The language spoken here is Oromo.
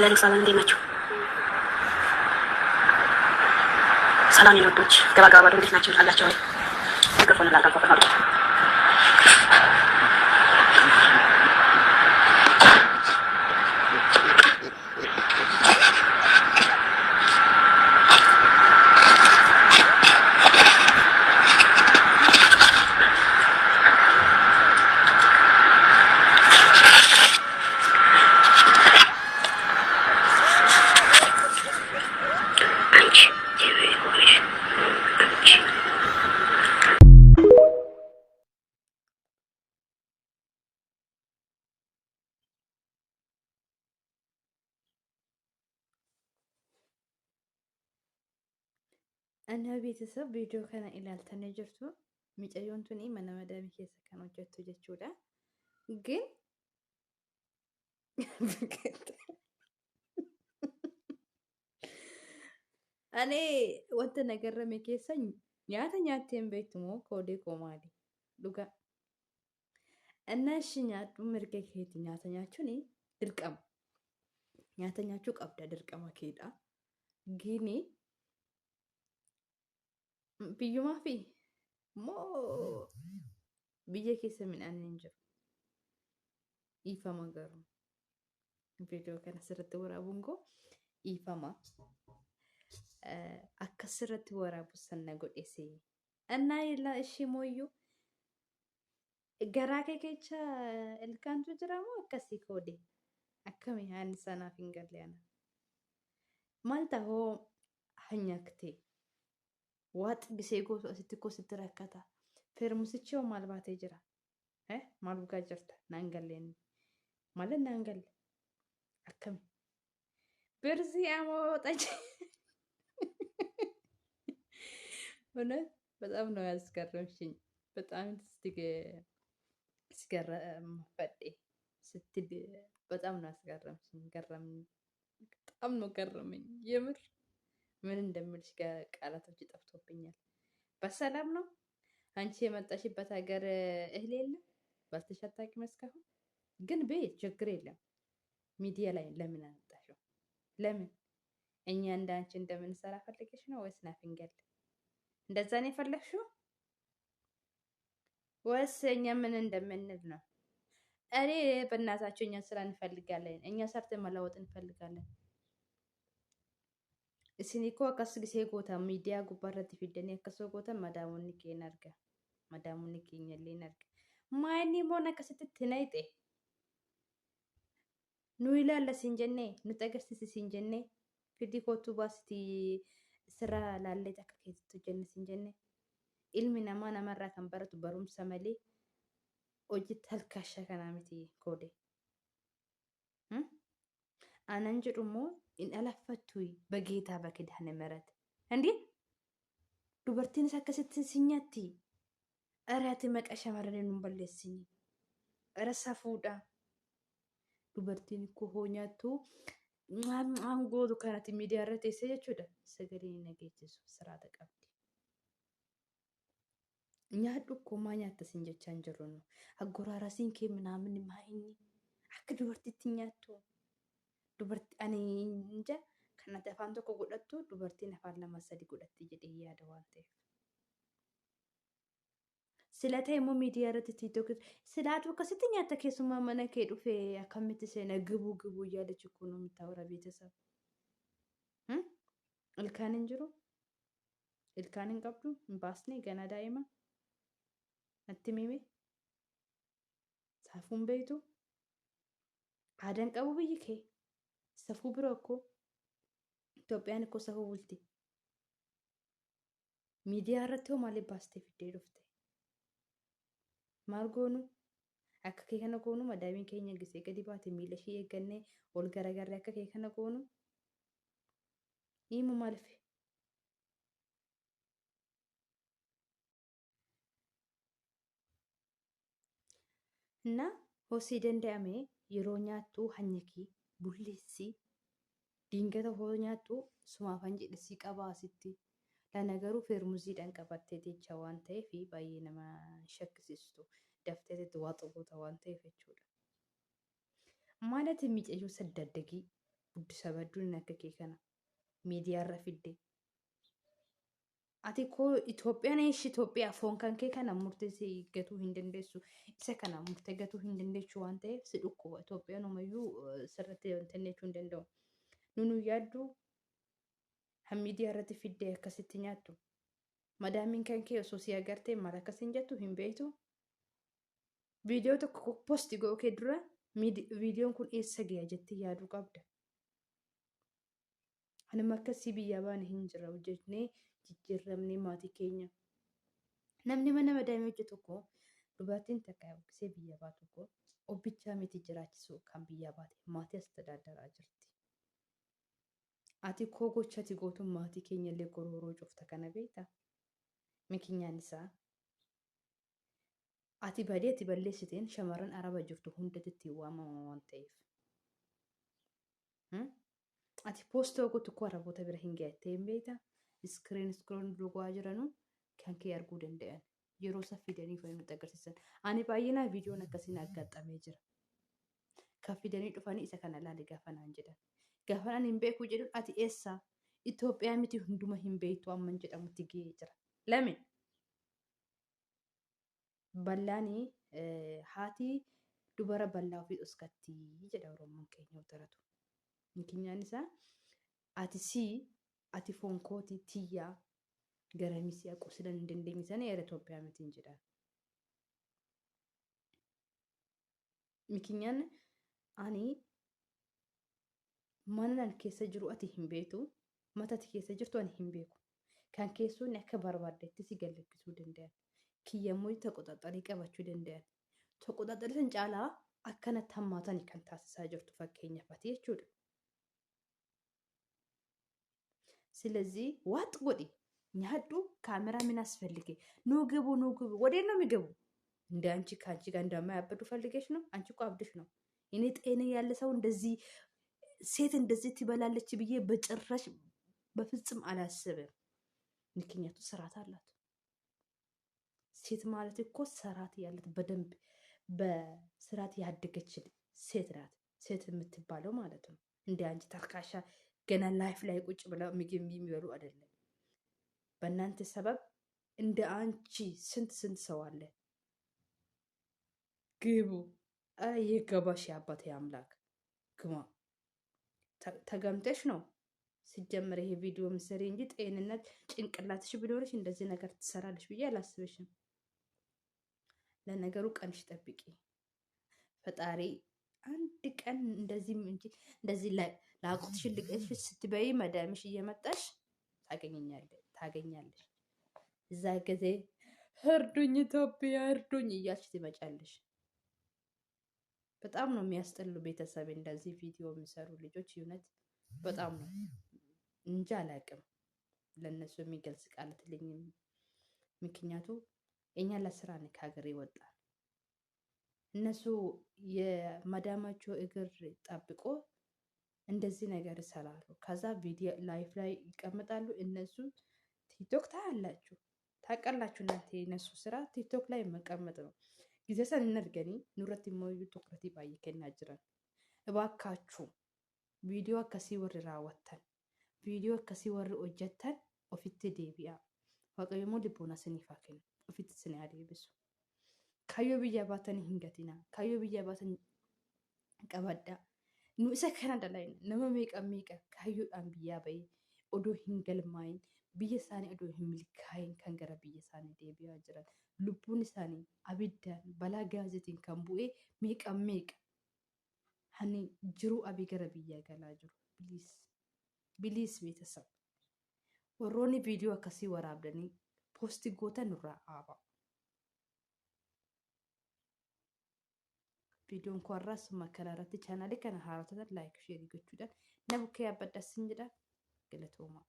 አሌክስ አበባ እንዴት ናቸው? ሰላም የወዶች ገባ ገባ ባዶ እንዴት ናቸው? አላቸው ወይ ሚክሮፎን ላልቃ ፈፋሉ እና ቤተሰብ ቪዲዮ ከነ ኢላልተነ ጅርቱ ሚጨዮን ቱኒ መነመዳሚ ኬሰ ከነ ጀቱ ጀቹዳ ግን እኔ ወንተ ነገረመ ኬሰኝ ኛተን ቤትሞ ኮዴ ኮማዲ ዱጋ እና እሺ ኛቱ ምርገ ከሄት ኛተኛቹኒ ድርቀም ኛተኛቹ ቀብዳ ድርቀማ ከሄዳ ጊኒ biyyumaa fi moo biyya keessa midhaan hin jiru. Ifama garuu viidiyoo kana sirriitti waraabuun koo ifama akka sirriitti waraabu sanna godhese. Annaa illaa ishee mooyyuu garaa kee kecha ilkaantu jira moo akkasii koode akkami haani sanaaf hin galle ana maal ta'oo hanyaktee ዋጥ ቢሴጎ ሲትኮ ስትረከታ ፌርሙስቸው ማልባቴ ጅራ ማልቡጋ ጅርታ ናንገሌን ማለት ናንገል አከም ብርዚ አሞጣች ሆነ በጣም ነው ያስገረምሽኝ። በጣም ሲገረም ፈዴ ስትል በጣም ነው ያስገረምሽኝ። ገረመኝ በጣም ነው ገረመኝ የምር ምን እንደምልሽ ቃላቶች ጠፍቶብኛል። በሰላም ነው አንቺ የመጣሽበት ሀገር እህል የለም በልተሽ አታውቂም እስካሁን? ግን ቤት ችግር የለም። ሚዲያ ላይ ለምን አመጣሽው? ለምን እኛ እንዳንቺ እንደምንሰራ ፈልገሽ ነው ወይስ ናፍንገል? እንደዛ ነው የፈለግሽው ወይስ እኛ ምን እንደምንል ነው? እኔ በእናታችሁ እኛ ስራ እንፈልጋለን። እኛ ሰርተን መለወጥ እንፈልጋለን። Isiniko akkas gisee goota miidiyaa gubbaarratti fiddanii akkasoo goota madaamoonni keenya arga. Madaamoonni keenya illee arga. Maayini moon akkasitti tinayxe. Nu ilaalla siin jennee nuti agarsiisi siin jennee fidii kootuu baasiti sirraa laallee akka keessattuu jenne siin jennee ilmi namaa namarraa kan baratu barumsa malee hojiitti halkaashaa kanaa miti koode. Anan jedhumoo in alafattuy በጌታ በኪዳነ ምህረት እንዴ ዱበርቲንስ akkasitti sinyatti araati maqaa shamarreen nun balleessini rasa fuudha dubartiin ko hoonyattu angootu kanatti miidiyaa irratti teessee jechuudha sagalee nageessisu siraata qabdi nyaadhu ko maa nyaatta sin jechaan jirru nu aggoraarasiin kee minaamin maayinni akka dubartitti nyaattu dubartii ani inja kanatti afaan tokko godhattu dubartiin afaan lama sadi godhatti jedhee yaada waan ta'eef. Silata immoo miidiyaa irratti tiiktook silaatu akkasitti nyaata keessumaa mana kee dhufee akkamitti seena gibuu yaadachi kun umtaawara beetasa. Ilkaan hin jiru? Ilkaan hin qabdu? Hin baasne gana daa'ima? Natti mime? Saafuun beektu? Aadaan qabu biyyi kee? Safuu biroo akkoo Itoophiyaan akkoo safuu bulti. Miidiyaa irratti hoo maaliif baastee fiddee dhufte? Maal goonu? Akka kee kana goonu madaamiin keenya gisee gadi baate miila ishee eeggannee ol garagarree akka kee kana goonu? Himu maaliif? Na hosii danda'ame yeroo nyaattu hanyakii bulleessi dingata hoo nyaattu sumaafan jedhisi qabaasitti ለነገሩ ፌርሙዚidhaan qabattee jecha waan ta'eef baay'ee nama shakkisiistu dafteetti waa xubota waan ta'eef jechuudha ማለት የሚጨዩ ሰደደጊ guddisa badduun akka kee kana miidiyaarra fidde. Ati koo Itoophiyaan eeshi Itoophiyaa foon kan kee kana murteessee gatuu hin dandeessu. Isa kana murtee gatuu hin dandeessu waan ta'eef si dhukkuba. Itoophiyaan umayyuu sirratti jechuu hin danda'u. Nunu yaaddu miidiyaa irratti fiddee akkasitti nyaattu. Madaamiin kan kee osoo si agartee maal akkasiin jettu hin beektu. Viidiyoo tokko posti gookee dura viidiyoon kun eessa ga'a jettee yaaduu qabda. Anuma akkasii biyya baane hin jira hojjechnee jijjiiramnee maatii keenya. Namni mana madaamii hojjetu tokko dubartiin takka yookiin biyya baatu tokko obbichaa miti jiraachisu kan biyya baate maatii as tadaadaraa jirti. Ati koo gochati gootuun maatii keenya illee gorooroo cufta kana beektaa? Mikinyaan isaa ati badeetti balleessiteen shamarran araba jirtu hundatti ittiin waamama waan ta'eef. Ati poostoo gootu koo araboota bira hin gahettee hin beektaa? Iskiriin dhugaa jiranu kan kee arguu danda'an yeroo isaa fidanii kan nutti agarsiisan. Ani baay'inaan viidiyoon akkasiin aggaxamee jira. Kan fidanii dhufanii isa kana ilaali gaafa naan jedhan. Gaafa naan hin beeku jedhu ati eessaa? Itoophiyaa miti hunduma hin beektu amman jedhamutti gahee jira. Lame ballaanii haati dubara ballaa ofii dhuskatti jedha Oromoon keenya utaratu. Mikinyaan isaa ati foon kootii tiyyaa garamisi aqu sidan hin dandeenye sana era Itoophiyaa miti hin jedhan. Mikinyaan ani mana keessa jiru ati hin beektu, matati keessa jirtu ani hin beeku. Kan keessoonni akka barbaaddetti si gallakkisuu danda'an. Kiyyammoo toqoxaxarii qabachuu danda'an. Toqoxaxarii san caalaa akkanatti hammaatanii kan taasisaa jirtu fakkeenyaaf ati jechuudha. ስለዚህ ዋጥ ጎዲ ኛዱ ካሜራ ምን አስፈልገ ኑ ግቡ ወዴት ነው የሚገቡ? እንደ አንቺ ካንቺ ጋር እንደማያበዱ ፈልገሽ ነው? አንቺ እኮ አብድሽ ነው። እኔ ጤና ያለ ሰው እንደዚህ ሴት እንደዚህ ትበላለች ብዬ በጭራሽ በፍጹም አላስብም። ምክንያቱ ስርዓት አላት። ሴት ማለት እኮ ስርዓት ያላት በደንብ በስርዓት ያደገች ሴት ናት። ሴት የምትባለው ማለት ነው። እንደ አንቺ ተርካሻ ገና ላይፍ ላይ ቁጭ ብለው ምግብ የሚበሉ አይደለም። በእናንተ ሰበብ እንደ አንቺ ስንት ሰው አለ። ግቡ የገባሽ አባቴ አምላክ ግማ። ተገምተሽ ነው ሲጀመር ይሄ ቪዲዮ ምሰሪ እንጂ ጤንነት ጭንቅላትሽ ቢኖርሽ እንደዚህ ነገር ትሰራለሽ ብዬ አላስብሽም። ለነገሩ ቀንሽ ጠብቂ። ፈጣሪ አንድ ቀን እንደዚህ እንጂ እንደዚህ ላቁት ሽልቀሽ ስትበይ መዳምሽ እየመጣሽ ታገኛለሽ። እዛ ጊዜ እርዱኝ ኢትዮጵያ እርዱኝ እያልሽ ትመጫለሽ። በጣም ነው የሚያስጠሉ ቤተሰብ እንደዚህ ቪዲዮ የሚሰሩ ልጆች እውነት በጣም ነው እንጂ አላውቅም ለነሱ የሚገልጽ ቃላት የለኝም። ምክንያቱ እኛ ለስራ ነው ከሀገር የወጣን። እነሱ የመዳማቸው እግር ጠብቆ እንደዚህ ነገር ይሰራሉ። ከዛ ቪዲዮ ላይፍ ላይ ይቀመጣሉ። እነሱ ቲክቶክ ታያላችሁ፣ ታውቃላችሁ። እናንተ የነሱ ስራ ቲክቶክ ላይ መቀመጥ ነው። ጊዜ ሰን ነርገኒ ኑረት ሞዩ ትኩረት ባይከና ጅራን እባካችሁ ቪዲዮ ከሲ ወር ራወተን ቪዲዮ ከሲ ወር ኦጀተን ኦፊት ዴቢያ ወቀየሞ ልቦና ስኒፋከን ኦፊት ስኒ አዴብሱ ካዮ ብያ ባተን ሂንገቲና ካዮ ብያ ባተን ቀበዳ ኑ isa kana dalayin nama meeqa kaayyoodhaan biyyaa ba'ee odoo hin galmaayin biyya isaanii odoo hin milkaa'in kan gara biyya isaanii deebi'aa jiran lubbuun isaanii abiddaan balaa gaazetiin kan bu'ee meeqa hani jiruu abii gara biyyaa galaa jiru. Biliis ቤተሰብ warroonni viidiyoo akkasii waraabdanii poostii gootan nurraa aaba. Viidiyoon kun har'as makara irratti chaanaalii kana haarotaan laayik sheerii gochuudhaan nama bukkee yaabadhaa sin jedha galatooma.